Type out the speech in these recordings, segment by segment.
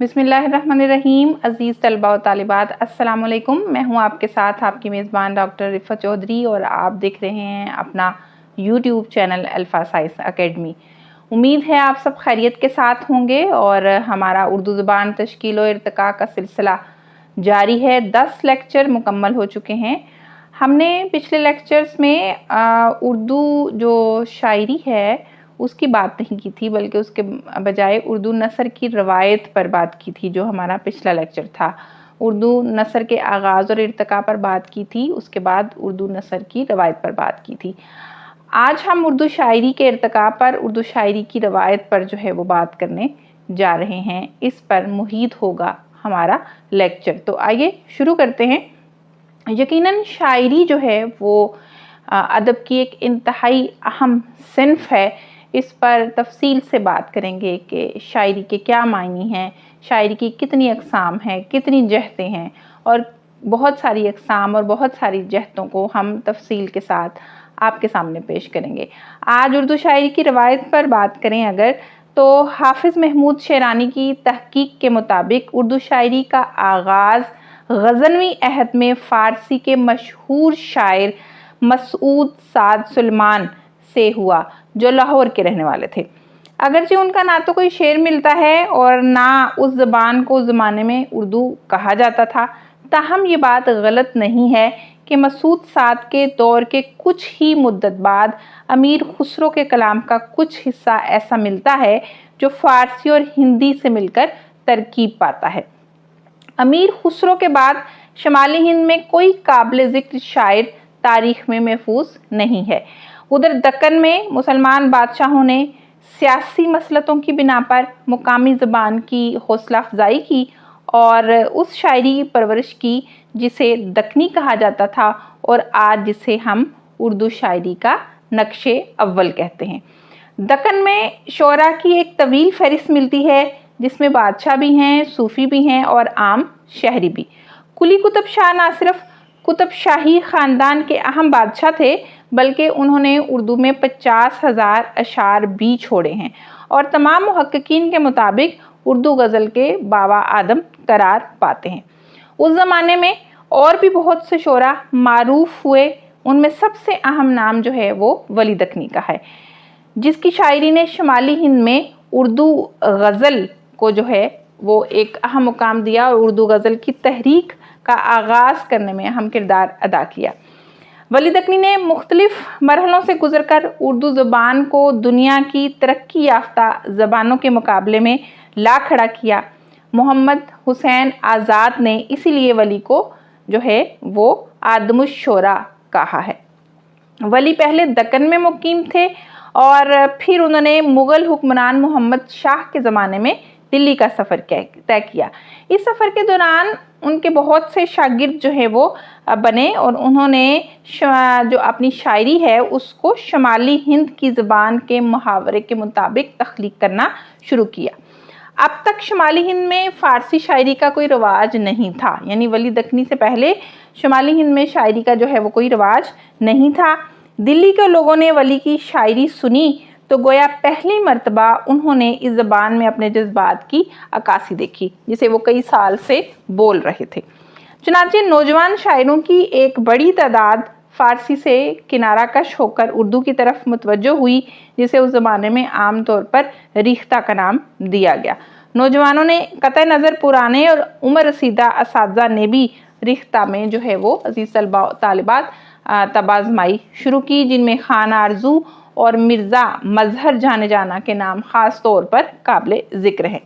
بسم اللہ الرحمن الرحیم۔ عزیز طلباء و طالبات، السلام علیکم۔ میں ہوں آپ کے ساتھ آپ کی میزبان ڈاکٹر رفعت چودھری اور آپ دیکھ رہے ہیں اپنا YouTube channel alpha science academy. امید ہے آپ سب خیریت کے ساتھ ہوں گے اور ہمارا اردو زبان تشکیل و ارتقاء کا سلسلہ جاری ہے۔ 10 لیکچر مکمل ہو چکے ہیں۔ ہم نے پچھلے لیکچرز میں اردو جو شاعری ہے اس کی بات نہیں کی تھی، بلکہ اس کے بجائے اردو نثر کی روایت پر بات کی تھی، جو ہمارا پچھلا لیکچر تھا۔ اردو نثر کے آغاز اور ارتقاء پر بات کی تھی، اس کے بعد اردو نثر کی روایت پر بات کی تھی۔ آج ہم اردو شاعری کے ارتقاء پر، اردو شاعری کی روایت پر جو ہے وہ بات کرنے جا رہے ہیں۔ اس پر محیط ہوگا ہمارا لیکچر۔ تو آئیے شروع کرتے ہیں۔ یقیناً شاعری جو ہے وہ ادب کی ایک انتہائی اہم صنف ہے۔ اس پر تفصیل سے بات کریں گے کہ شاعری کے کیا معنی ہیں، شاعری کی کتنی اقسام ہیں، کتنی جہتیں ہیں، اور بہت ساری اقسام اور بہت ساری جہتوں کو ہم تفصیل کے ساتھ آپ کے سامنے پیش کریں گے۔ آج اردو شاعری کی روایت پر بات کریں اگر، تو حافظ محمود شیرانی کی تحقیق کے مطابق اردو شاعری کا آغاز غزنوی عہد میں فارسی کے مشہور شاعر مسعود سعد سلیمان سے ہوا، جو لاہور کے رہنے والے تھے۔ اگرچہ ان کا نہ تو کوئی شعر ملتا ہے اور نہ اس زبان کو اس زمانے میں اردو کہا جاتا تھا، تاہم یہ بات غلط نہیں ہے کہ مسعود سعد کے دور کے کچھ ہی مدت بعد امیر خسرو کے کلام کا کچھ حصہ ایسا ملتا ہے جو فارسی اور ہندی سے مل کر ترکیب پاتا ہے۔ امیر خسرو کے بعد شمالی ہند میں کوئی قابل ذکر شاعر تاریخ میں محفوظ نہیں ہے۔ ادھر دکن میں مسلمان بادشاہوں نے سیاسی مسلطوں کی بنا پر مقامی زبان کی حوصلہ افزائی کی اور اس شاعری کی پرورش کی جسے دکنی کہا جاتا تھا اور آج جسے ہم اردو شاعری کا نقش اول کہتے ہیں۔ دکن میں شعراء کی ایک طویل فہرست ملتی ہے، جس میں بادشاہ بھی ہیں، صوفی بھی ہیں اور عام شہری بھی۔ قلی قطب شاہ نہ صرف قطب شاہی خاندان کے اہم بادشاہ تھے، بلکہ انہوں نے اردو میں 50,000 اشعار بھی چھوڑے ہیں اور تمام محققین کے مطابق اردو غزل کے بابا آدم قرار پاتے ہیں۔ اس زمانے میں اور بھی بہت سے شعراء معروف ہوئے، ان میں سب سے اہم نام جو ہے وہ ولی دکنی کا ہے، جس کی شاعری نے شمالی ہند میں اردو غزل کو جو ہے وہ ایک اہم مقام دیا اور اردو غزل کی تحریک کا آغاز کرنے میں اہم کردار ادا کیا۔ ولی دکنی نے مختلف مرحلوں سے گزر کر اردو زبان کو دنیا کی ترقی یافتہ زبانوں کے مقابلے میں لا کھڑا کیا۔ محمد حسین آزاد نے اسی لیے ولی کو جو ہے وہ آدم الشعراء کہا ہے۔ ولی پہلے دکن میں مقیم تھے اور پھر انہوں نے مغل حکمران محمد شاہ کے زمانے میں دلی کا سفر طے کیا۔ اس سفر کے دوران ان کے بہت سے شاگرد جو ہے وہ بنے اور انہوں نے جو اپنی شاعری ہے اس کو شمالی ہند کی زبان کے محاورے کے مطابق تخلیق کرنا شروع کیا۔ اب تک شمالی ہند میں فارسی شاعری کا کوئی رواج نہیں تھا، یعنی ولی دکنی سے پہلے شمالی ہند میں شاعری کا جو ہے وہ کوئی رواج نہیں تھا۔ دلی کے لوگوں نے ولی کی شاعری سنی تو گویا پہلی مرتبہ انہوں نے اس زبان میں اپنے جذبات کی عکاسی دیکھی، جسے وہ کئی سال سے بول رہے تھے۔ چنانچہ نوجوان شاعروں کی ایک بڑی تعداد فارسی سے کنارہ کش ہو کر اردو کی طرف متوجہ ہوئی، جسے اس زمانے میں عام طور پر ریختہ کا نام دیا گیا۔ نوجوانوں نے قطع نظر پرانے اور عمر رسیدہ اساتذہ نے بھی ریختہ میں جو ہے وہ عزیز طلباء طالبات تبازمائی شروع کی، جن میں خان آرزو اور مرزا مظہر جانے جانا کے نام خاص طور پر قابل ذکر ہیں۔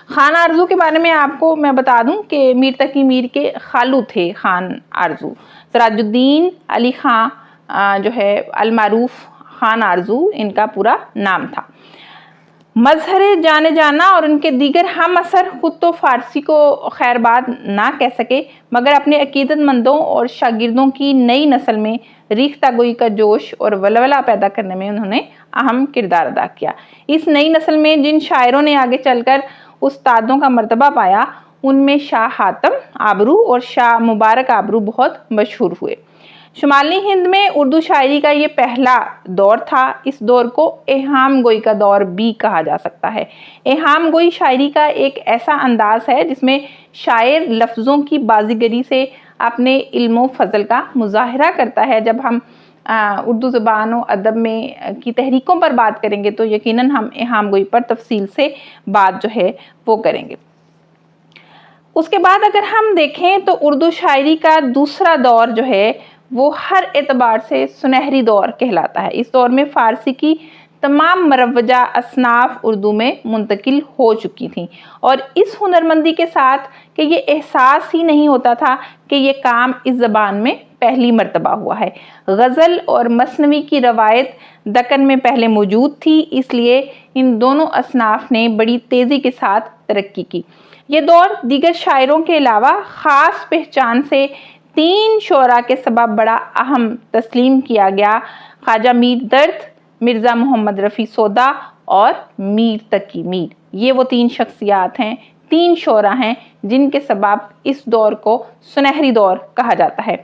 خان آرزو کے بارے میں آپ کو میں بتا دوں کہ میر تقی میر کے خالو تھے خان آرزو۔ سراج الدین علی خان جو ہے المعروف خان آرزو ان کا پورا نام تھا۔ مظہر جانے جانا اور ان کے دیگر ہم اثر خود تو فارسی کو خیر باد نہ کہہ سکے، مگر اپنے عقیدت مندوں اور شاگردوں کی نئی نسل میں ریختہ گوئی کا جوش اور ولولہ پیدا کرنے میں انہوں نے اہم کردار ادا کیا۔ اس نئی نسل میں جن شاعروں نے آگے چل کر استادوں کا مرتبہ پایا، ان میں شاہ حاتم آبرو اور شاہ مبارک آبرو بہت مشہور ہوئے۔ شمالی ہند میں اردو شاعری کا یہ پہلا دور تھا۔ اس دور کو ایہام گوئی کا دور بھی کہا جا سکتا ہے۔ ایہام گوئی شاعری کا ایک ایسا انداز ہے جس میں شاعر لفظوں کی بازیگری سے اپنے علم و فضل کا مظاہرہ کرتا ہے۔ جب ہم اردو زبان و ادب میں کی تحریکوں پر بات کریں گے تو یقیناً ہم ایہام گوئی پر تفصیل سے بات جو ہے وہ کریں گے۔ اس کے بعد اگر ہم دیکھیں تو اردو شاعری کا دوسرا دور جو ہے وہ ہر اعتبار سے سنہری دور کہلاتا ہے۔ اس دور میں فارسی کی تمام مروجہ اصناف اردو میں منتقل ہو چکی تھیں، اور اس ہنرمندی کے ساتھ کہ یہ احساس ہی نہیں ہوتا تھا کہ یہ کام اس زبان میں پہلی مرتبہ ہوا ہے۔ غزل اور مثنوی کی روایت دکن میں پہلے موجود تھی، اس لیے ان دونوں اصناف نے بڑی تیزی کے ساتھ ترقی کی۔ یہ دور دیگر شاعروں کے علاوہ خاص پہچان سے 3 شعراء کے سبب بڑا اہم تسلیم کیا گیا: خواجہ میر درد، مرزا محمد رفیع سودا اور میر تقی میر۔ یہ وہ 3 شخصیات ہیں، 3 شعراء ہیں جن کے سبب اس دور کو سنہری دور کہا جاتا ہے۔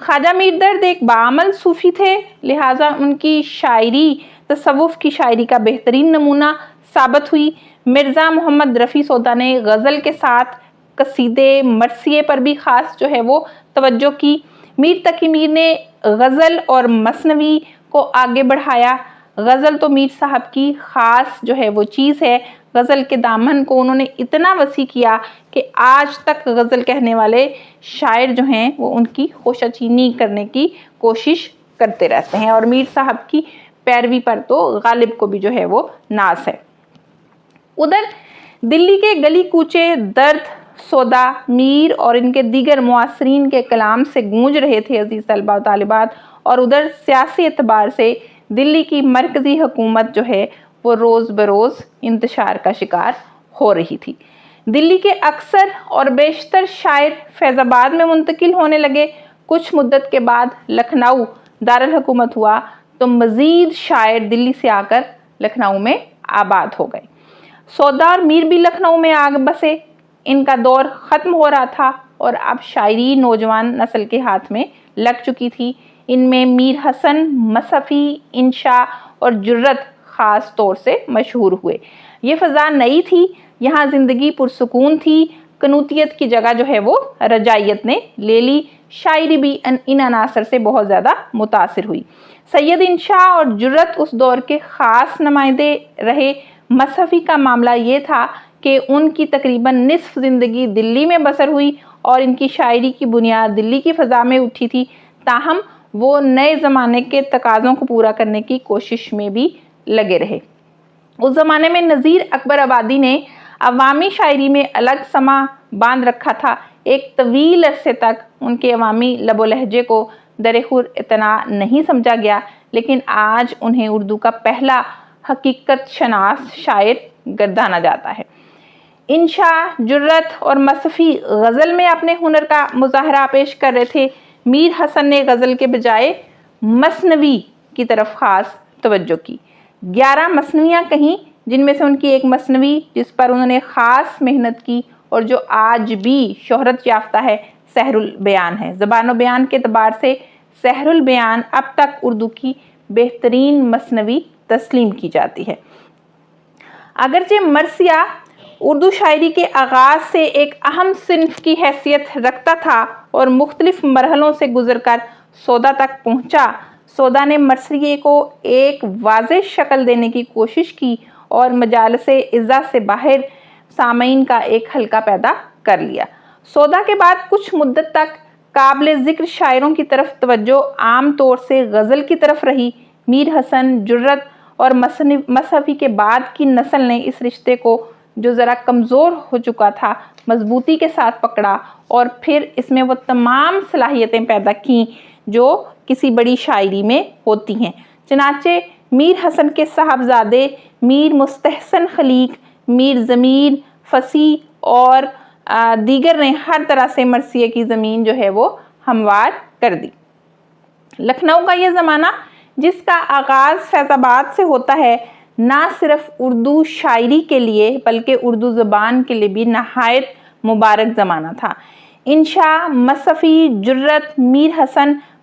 خواجہ میر درد ایک باعمل صوفی تھے، لہٰذا ان کی شاعری تصوف کی شاعری کا بہترین نمونہ ثابت ہوئی۔ مرزا محمد رفیع سودا نے غزل کے ساتھ قصیدے مرثیے پر بھی خاص جو ہے وہ توجہ کی۔ میر تقی میر نے غزل اور مثنوی کو آگے بڑھایا۔ غزل تو میر صاحب کی خاص جو ہے وہ چیز ہے۔ غزل کے دامن کو انہوں نے اتنا وسیع کیا کہ آج تک غزل کہنے والے شاعر جو ہیں وہ ان کی خوشہ چینی کرنے کی کوشش کرتے رہتے ہیں، اور میر صاحب کی پیروی پر تو غالب کو بھی جو ہے وہ ناز ہے۔ ادھر دلی کے گلی کوچے درد، سودا، میر اور ان کے دیگر معاصرین کے کلام سے گونج رہے تھے عزیز طلباء و طالبات، اور ادھر سیاسی اعتبار سے دلی کی مرکزی حکومت جو ہے وہ روز بروز انتشار کا شکار ہو رہی تھی۔ دلی کے اکثر اور بیشتر شاعر فیض آباد میں منتقل ہونے لگے۔ کچھ مدت کے بعد لکھنؤ دارالحکومت ہوا تو مزید شاعر دلی سے آ کر لکھنؤ میں آباد ہو گئے۔ سودا اور میر بھی لکھنؤ میں آ بسے۔ ان کا دور ختم ہو رہا تھا اور اب شاعری نوجوان نسل کے ہاتھ میں لگ چکی تھی۔ ان میں میر حسن مصحفی، انشا اور جرت خاص طور سے مشہور ہوئے۔ یہ فضا نئی تھی، یہاں زندگی پرسکون تھی، قنوتیت کی جگہ جو ہے وہ رجائیت نے لے لی۔ شاعری بھی ان عناصر سے بہت زیادہ متاثر ہوئی۔ سید انشا اور جرت اس دور کے خاص نمائندے رہے۔ مصحفی کا معاملہ یہ تھا کہ ان کی تقریباً نصف زندگی دلی میں بسر ہوئی اور ان کی شاعری کی بنیاد دلی کی فضا میں اٹھی تھی، تاہم وہ نئے زمانے کے تقاضوں کو پورا کرنے کی کوشش میں بھی لگے رہے۔ اس زمانے میں نذیر اکبر آبادی نے عوامی شاعری میں الگ سماں باندھ رکھا تھا۔ ایک طویل عرصے تک ان کے عوامی لب و لہجے کو درخور اعتنا نہیں سمجھا گیا، لیکن آج انہیں اردو کا پہلا حقیقت شناس شاعر گردانا جاتا ہے۔ انشا، جرت اور مصحفی غزل میں اپنے ہنر کا مظاہرہ پیش کر رہے تھے۔ میر حسن نے غزل کے بجائے مثنوی کی طرف خاص توجہ کی۔ 11 مثنویاں کہیں، جن میں سے ان کی ایک مثنوی جس پر انہوں نے خاص محنت کی اور جو آج بھی شہرت یافتہ ہے، سحر البیان ہے۔ زبان و بیان کے اعتبار سے سحر البیان اب تک اردو کی بہترین مثنوی تسلیم کی جاتی ہے۔ اگرچہ مرثیہ اردو شاعری کے آغاز سے ایک اہم صنف کی حیثیت رکھتا تھا اور مختلف مرحلوں سے گزر کر سودا تک پہنچا، سودا نے مرثیے کو ایک واضح شکل دینے کی کوشش کی اور مجالس عزا سے باہر سامعین کا ایک حلقہ پیدا کر لیا۔ سودا کے بعد کچھ مدت تک قابل ذکر شاعروں کی طرف توجہ عام طور سے غزل کی طرف رہی۔ میر حسن، جرت اور مصحفی کے بعد کی نسل نے اس رشتے کو جو ذرا کمزور ہو چکا تھا مضبوطی کے ساتھ پکڑا اور پھر اس میں وہ تمام صلاحیتیں پیدا کیں جو کسی بڑی شاعری میں ہوتی ہیں۔ چنانچہ میر حسن کے صاحبزادے میر مستحسن خلیق، میر ضمیر، فصیح اور دیگر نے ہر طرح سے مرثیے کی زمین جو ہے وہ ہموار کر دی۔ لکھنؤ کا یہ زمانہ جس کا آغاز فیض آباد سے ہوتا ہے، نہ صرف اردو شاعری کے لیے بلکہ اردو زبان کے لیے بھی نہایت مبارک زمانہ تھا۔ انشا، مصحفی، جرت، میر حسن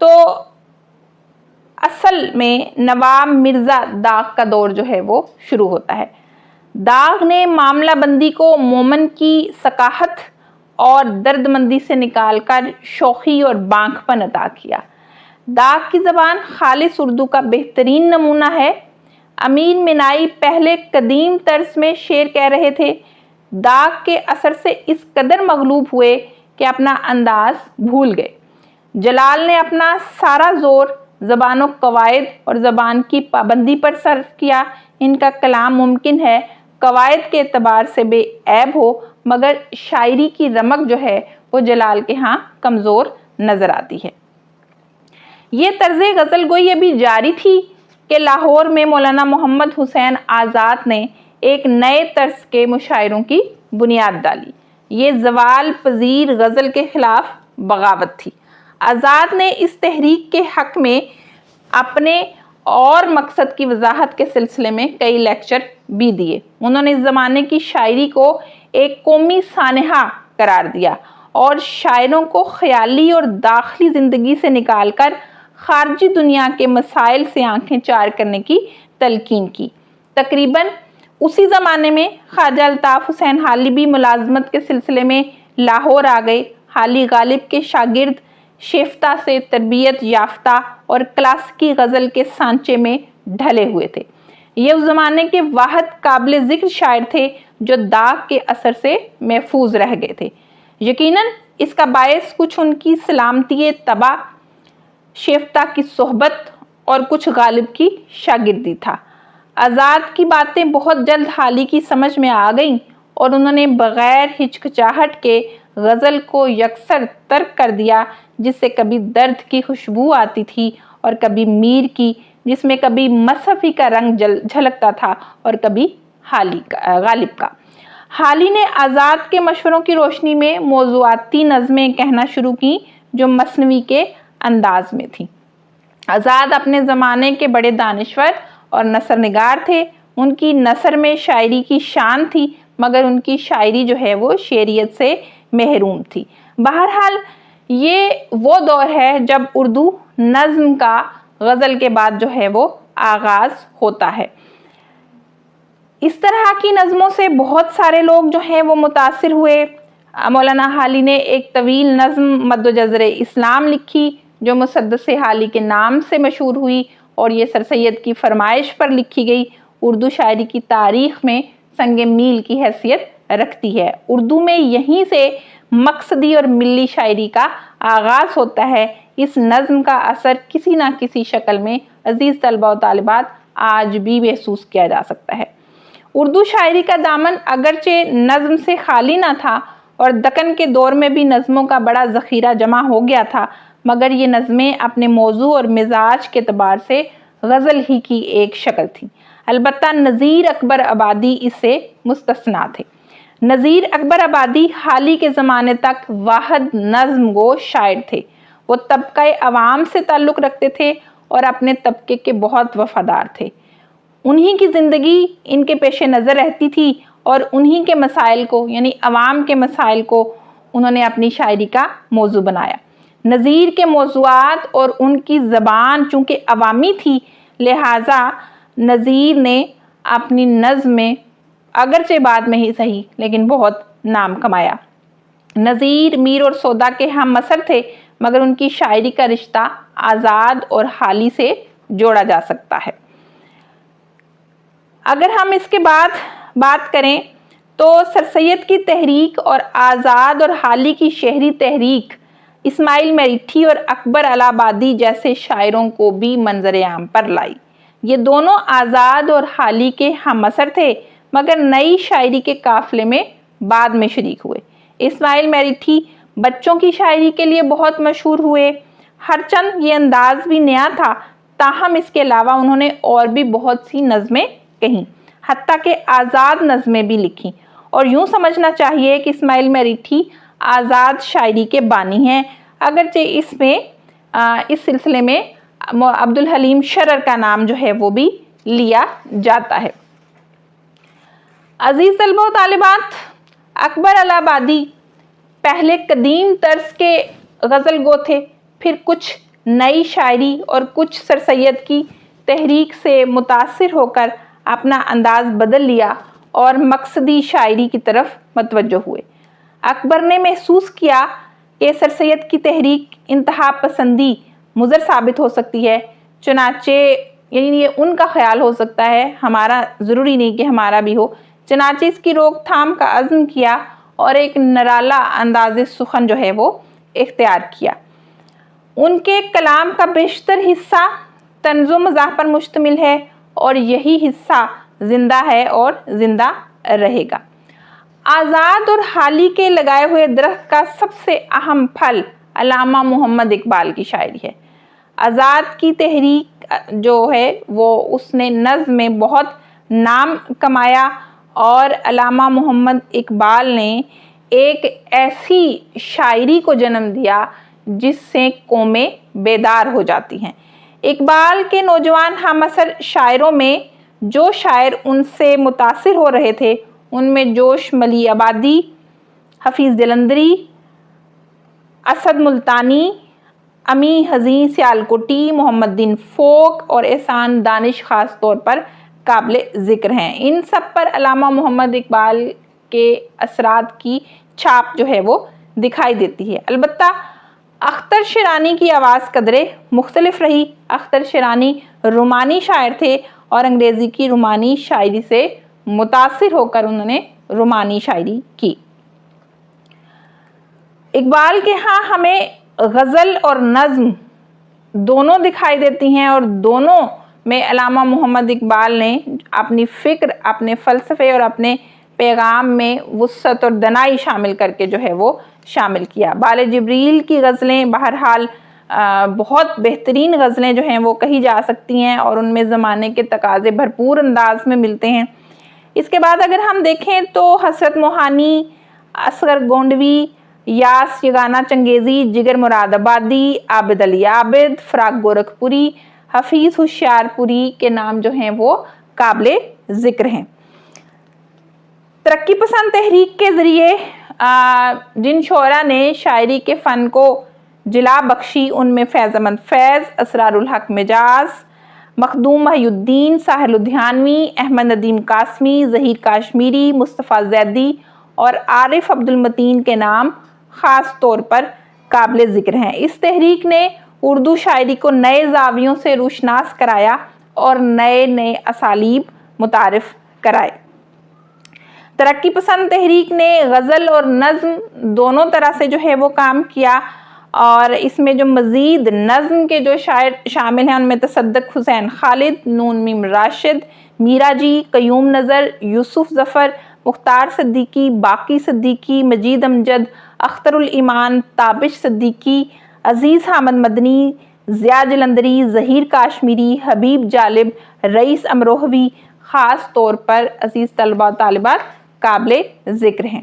تو اصل میں نواب مرزا داغ کا دور جو ہے وہ شروع ہوتا ہے۔ داغ نے معاملہ بندی کو مومن کی ثقافت اور درد مندی سے نکال کر شوخی اور بانک پن عطا کیا۔ داغ کی زبان خالص اردو کا بہترین نمونہ ہے۔ امیر منائی پہلے قدیم طرز میں شعر کہہ رہے تھے، داغ کے اثر سے اس قدر مغلوب ہوئے کہ اپنا انداز بھول گئے۔ جلال نے اپنا سارا زور زبان و قواعد اور زبان کی پابندی پر صرف کیا۔ ان کا کلام ممکن ہے قواعد کے اعتبار سے بے عیب ہو، مگر شاعری کی رمق جو ہے وہ جلال کے ہاں کمزور نظر آتی ہے۔ یہ طرز غزل گوئی ابھی جاری تھی کہ لاہور میں مولانا محمد حسین آزاد نے ایک نئے طرز کے مشاعروں کی بنیاد ڈالی۔ یہ زوال پذیر غزل کے خلاف بغاوت تھی۔ آزاد نے اس تحریک کے حق میں اپنے اور مقصد کی وضاحت کے سلسلے میں کئی لیکچر بھی دیے۔ انہوں نے اس زمانے کی شاعری کو ایک قومی سانحہ قرار دیا اور شاعروں کو خیالی اور داخلی زندگی سے نکال کر خارجی دنیا کے مسائل سے آنکھیں چار کرنے کی تلقین کی۔ تقریباً اسی زمانے میں خواجہ الطاف حسین حالی بھی ملازمت کے سلسلے میں لاہور آ گئے۔ حالی غالب کے شاگرد شیفتہ سے تربیت یافتہ اور کلاسیکی غزل کے سانچے میں ڈھلے ہوئے تھے۔ یہ اس زمانے کے واحد قابل ذکر شاعر تھے جو داغ کے اثر سے محفوظ رہ گئے تھے۔ یقیناً اس کا باعث کچھ ان کی سلامتی طبع، شیفتہ کی صحبت اور کچھ غالب کی شاگردی تھا۔ آزاد کی باتیں بہت جلد حالی کی سمجھ میں آ گئیں اور انہوں نے بغیر ہچکچاہٹ کے غزل کو یکسر ترک کر دیا، جس سے کبھی درد کی خوشبو آتی تھی اور کبھی میر کی، جس میں کبھی مصحفی کا رنگ جھلکتا تھا اور کبھی غالب کا۔ حالی نے آزاد کے مشوروں کی روشنی میں موضوعاتی نظمیں کہنا شروع کی جو مثنوی کے انداز میں تھیں۔ آزاد اپنے زمانے کے بڑے دانشور اور نثر نگار تھے۔ ان کی نثر میں شاعری کی شان تھی، مگر ان کی شاعری جو ہے وہ شعریت سے محروم تھی۔ بہرحال یہ وہ دور ہے جب اردو نظم کا غزل کے بعد جو ہے وہ آغاز ہوتا ہے۔ اس طرح کی نظموں سے بہت سارے لوگ جو ہیں وہ متاثر ہوئے۔ مولانا حالی نے ایک طویل نظم مد و جزر اسلام لکھی جو مسدس حالی کے نام سے مشہور ہوئی، اور یہ سر سید کی فرمائش پر لکھی گئی اردو شاعری کی تاریخ میں سنگ میل کی حیثیت رکھتی ہے۔ اردو میں یہیں سے مقصدی اور ملی شاعری کا آغاز ہوتا ہے۔ اس نظم کا اثر کسی نہ کسی شکل میں عزیز طلبہ و طالبات آج بھی محسوس کیا جا سکتا ہے۔ اردو شاعری کا دامن اگرچہ نظم سے خالی نہ تھا اور دکن کے دور میں بھی نظموں کا بڑا ذخیرہ جمع ہو گیا تھا، مگر یہ نظمیں اپنے موضوع اور مزاج کے اعتبار سے غزل ہی کی ایک شکل تھی۔ البتہ نذیر اکبر آبادی اس سے مستثنیٰ تھے۔ نذیر اکبر آبادی حالی کے زمانے تک واحد نظم گو شاعر تھے۔ وہ طبقہ عوام سے تعلق رکھتے تھے اور اپنے طبقے کے بہت وفادار تھے۔ انہی کی زندگی ان کے پیش نظر رہتی تھی اور انہی کے مسائل کو، یعنی عوام کے مسائل کو انہوں نے اپنی شاعری کا موضوع بنایا۔ نذیر کے موضوعات اور ان کی زبان چونکہ عوامی تھی، لہٰذا نذیر نے اپنی نظم میں اگرچہ بعد میں ہی صحیح لیکن بہت نام کمایا۔ نذیر میر اور سودا کے ہم عصر تھے، مگر ان کی شاعری کا رشتہ آزاد اور حالی سے جوڑا جا سکتا ہے۔ اگر ہم اس کے بعد بات کریں تو سر سید کی تحریک اور آزاد اور حالی کی شہری تحریک اسماعیل مریٹھی اور اکبر الہ آبادی جیسے شاعروں کو بھی منظر عام پر لائی۔ یہ دونوں آزاد اور حالی کے ہم عصر تھے، مگر نئی شاعری کے قافلے میں بعد میں شریک ہوئے۔ اسماعیل مریٹھی بچوں کی شاعری کے لیے بہت مشہور ہوئے، ہرچند یہ انداز بھی نیا تھا، تاہم اس کے علاوہ انہوں نے اور بھی بہت سی نظمیں کہیں، حتیٰ کہ آزاد نظمیں بھی لکھی، اور یوں سمجھنا چاہیے کہ اسماعیل مریٹھی آزاد شاعری کے بانی ہیں، اگرچہ اس سلسلے میں عبدالحلیم شرر کا نام جو ہے وہ بھی لیا جاتا ہے۔ عزیز طلبہ و طالبات، اکبر الہ آبادی پہلے قدیم طرز کے غزل گو تھے، پھر کچھ نئی شاعری اور کچھ سر سید کی تحریک سے متاثر ہو کر اپنا انداز بدل لیا اور مقصدی شاعری کی طرف متوجہ ہوئے۔ اکبر نے محسوس کیا کہ سر سید کی تحریک انتہا پسندی مضر ثابت ہو سکتی ہے، چنانچہ یعنی یہ ان کا خیال ہو سکتا ہے، ہمارا ضروری نہیں کہ ہمارا بھی ہو، چنانچہ اس کی روک تھام کا عزم کیا اور ایک نرالا انداز سخن جو ہے وہ اختیار کیا۔ ان کے کلام کا بیشتر حصہ طنز و مزاح پر مشتمل ہے اور یہی حصہ زندہ ہے اور زندہ رہے گا۔ آزاد اور حالی کے لگائے ہوئے درخت کا سب سے اہم پھل علامہ محمد اقبال کی شاعری ہے۔ آزاد کی تحریک جو ہے وہ اس نے نظم میں بہت نام کمایا اور علامہ محمد اقبال نے ایک ایسی شاعری کو جنم دیا جس سے قومیں بیدار ہو جاتی ہیں۔ اقبال کے نوجوان ہم عصر شاعروں میں جو شاعر ان سے متاثر ہو رہے تھے ان میں جوش ملی آبادی، حفیظ جلندری، اسد ملتانی، امی حزین سیالکوٹی، محمد دین فوق اور احسان دانش خاص طور پر قابل ذکر ہیں۔ ان سب پر علامہ محمد اقبال کے اثرات کی چھاپ جو ہے وہ دکھائی دیتی ہے۔ البتہ اختر شیرانی کی آواز قدرے مختلف رہی۔ اختر شیرانی رومانی شاعر تھے اور انگریزی کی رومانی شاعری سے متاثر ہو کر انہوں نے رومانی شاعری کی۔ اقبال کے ہاں ہمیں غزل اور نظم دونوں دکھائی دیتی ہیں اور دونوں میں علامہ محمد اقبال نے اپنی فکر، اپنے فلسفے اور اپنے پیغام میں وسعت اور دنائی شامل کر کے جو ہے وہ شامل کیا۔ بال جبریل کی غزلیں بہرحال بہت بہترین غزلیں جو ہیں وہ کہی جا سکتی ہیں اور ان میں زمانے کے تقاضے بھرپور انداز میں ملتے ہیں۔ اس کے بعد اگر ہم دیکھیں تو حسرت موہانی، اصغر گونڈوی، یاس یگانہ چنگیزی، جگر مراد آبادی، عابد علی عابد، فراق گورکھپوری، حفیظ ہوشیارپوری کے نام جو ہیں وہ قابل ذکر ہیں۔ ترقی پسند تحریک کے ذریعے جن شعراء نے شاعری کے فن کو جلا بخشی ان میں فیض احمد فیض، اسرار الحق مجاز، مخدوم محی الدین، ساحر لدھیانوی، احمد ندیم قاسمی، ظہیر کاشمیری، مصطفیٰ زیدی اور عارف عبد المتین کے نام خاص طور پر قابل ذکر ہیں۔ اس تحریک نے اردو شاعری کو نئے زاویوں سے روشناس کرایا اور نئے اسالیب متعارف کرائے۔ ترقی پسند تحریک نے غزل اور نظم دونوں طرح سے جو ہے وہ کام کیا اور اس میں جو مزید نظم کے جو شاعر شامل ہیں ان میں تصدق حسین خالد، نون میم راشد، میرا جی، قیوم نظر، یوسف ظفر، مختار صدیقی، باقی صدیقی، مجید امجد، اختر الایمان، تابش صدیقی، عزیز حامد مدنی، ضیاء جلندری، ظہیر کاشمیری، حبیب جالب، رئیس امروہوی، خاص طور پر عزیز طلباء و طالبات قابل ذکر ہیں۔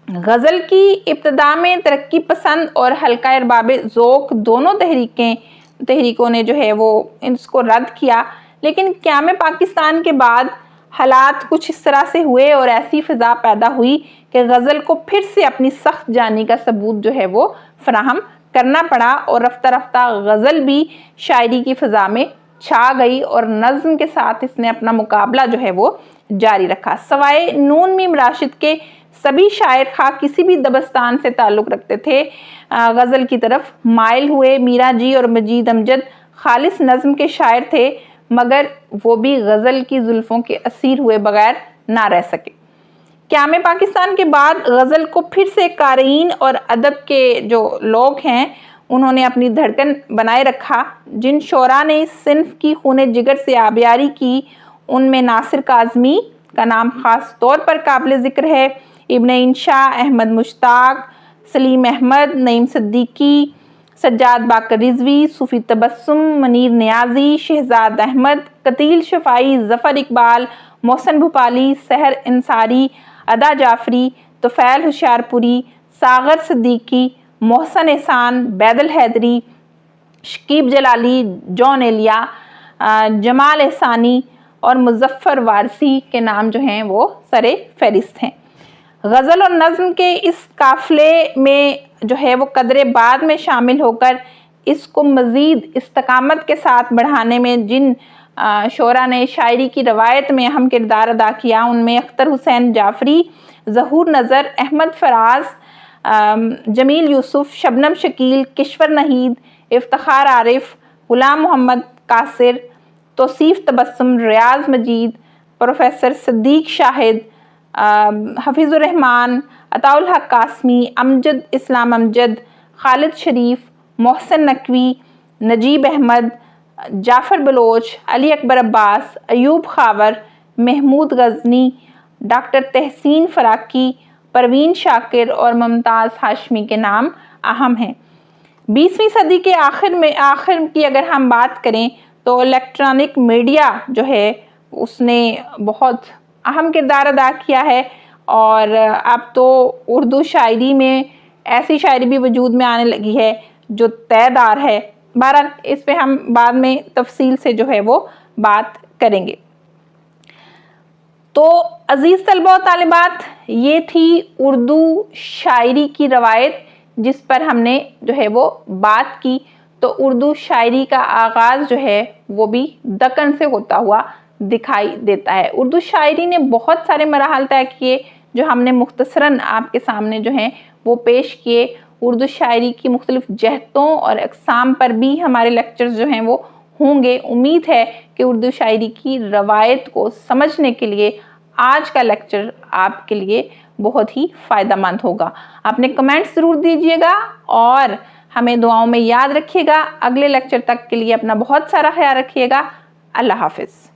غزل کی ابتدا میں ترقی پسند اور حلقہ ارباب ذوق دونوں تحریکوں نے جو ہے وہ اس کو رد کیا، لیکن قیام پاکستان کے بعد حالات کچھ اس طرح سے ہوئے اور ایسی فضا پیدا ہوئی کہ غزل کو پھر سے اپنی سخت جانی کا ثبوت جو ہے وہ فراہم کرنا پڑا اور رفتہ رفتہ غزل بھی شاعری کی فضا میں چھا گئی اور نظم کے ساتھ اس نے اپنا مقابلہ جو ہے وہ جاری رکھا۔ سوائے نون میم راشد کے سبھی شاعر خواہ کسی بھی دبستان سے تعلق رکھتے تھے غزل کی طرف مائل ہوئے۔ میرا جی اور مجید امجد خالص نظم کے شاعر تھے مگر وہ بھی غزل کی زلفوں کے اسیر ہوئے بغیر نہ رہ سکے۔ قیام پاکستان کے بعد غزل کو پھر سے قارئین اور ادب کے جو لوگ ہیں انہوں نے اپنی دھڑکن بنائے رکھا۔ جن شعراء نے اس صنف کی خون جگر سے آبیاری کی ان میں ناصر کاظمی کا نام خاص طور پر قابل ذکر ہے، ابن انشا، احمد مشتاق، سلیم احمد، نعیم صدیقی، سجاد باقر رضوی، صوفی تبسم، منیر نیازی، شہزاد احمد، قتیل شفاعی، ظفر اقبال، محسن بھوپالی، سحر انصاری، ادا جعفری، طفیل ہوشیارپوری، ساغر صدیقی، محسن احسان، بیدل حیدری، شکیب جلالی، جون ایلیا، جمال احسانی اور مظفر وارثی کے نام جو ہیں وہ سر فہرست ہیں۔ غزل اور نظم کے اس قافلے میں جو ہے وہ قدرے بعد میں شامل ہو کر اس کو مزید استقامت کے ساتھ بڑھانے میں جن شعراء نے شاعری کی روایت میں اہم کردار ادا کیا ان میں اختر حسین جعفری، ظہور نظر، احمد فراز، جمیل یوسف، شبنم شکیل، کشور نہید، افتخار عارف، غلام محمد قاصر، توصیف تبسم، ریاض مجید، پروفیسر صدیق شاہد، حفیظ الرحمان، عطاء الحق قاسمی، امجد اسلام امجد، خالد شریف، محسن نقوی، نجیب احمد، جعفر بلوچ، علی اکبر عباس، ایوب خاور، محمود غزنی، ڈاکٹر تحسین فراقی، پروین شاکر اور ممتاز ہاشمی کے نام اہم ہیں۔ 20ویں صدی کے آخر کی اگر ہم بات کریں تو الیکٹرانک میڈیا جو ہے اس نے بہت اہم کردار ادا کیا ہے، اور اب تو اردو شاعری میں ایسی شاعری بھی وجود میں آنے لگی ہے جو طے دار ہے۔ بہرحال اس پہ ہم بعد میں تفصیل سے جو ہے وہ بات کریں گے۔ تو عزیز طلباء و طالبات، یہ تھی اردو شاعری کی روایت جس پر ہم نے جو ہے وہ بات کی۔ تو اردو شاعری کا آغاز جو ہے وہ بھی دکن سے ہوتا ہوا دکھائی دیتا ہے۔ اردو شاعری نے بہت سارے مراحل طے کیے جو ہم نے مختصراً آپ کے سامنے جو ہیں وہ پیش کیے۔ اردو شاعری کی مختلف جہتوں اور اقسام پر بھی ہمارے لیکچرز جو ہیں وہ ہوں گے۔ امید ہے کہ اردو شاعری کی روایت کو سمجھنے کے لیے آج کا لیکچر آپ کے لیے بہت ہی فائدہ مند ہوگا۔ اپنے کمنٹس ضرور دیجیے گا اور ہمیں دعاؤں میں یاد رکھیے گا۔ اگلے لیکچر تک کے لیے اپنا بہت سارا خیال رکھیے گا۔ اللہ حافظ۔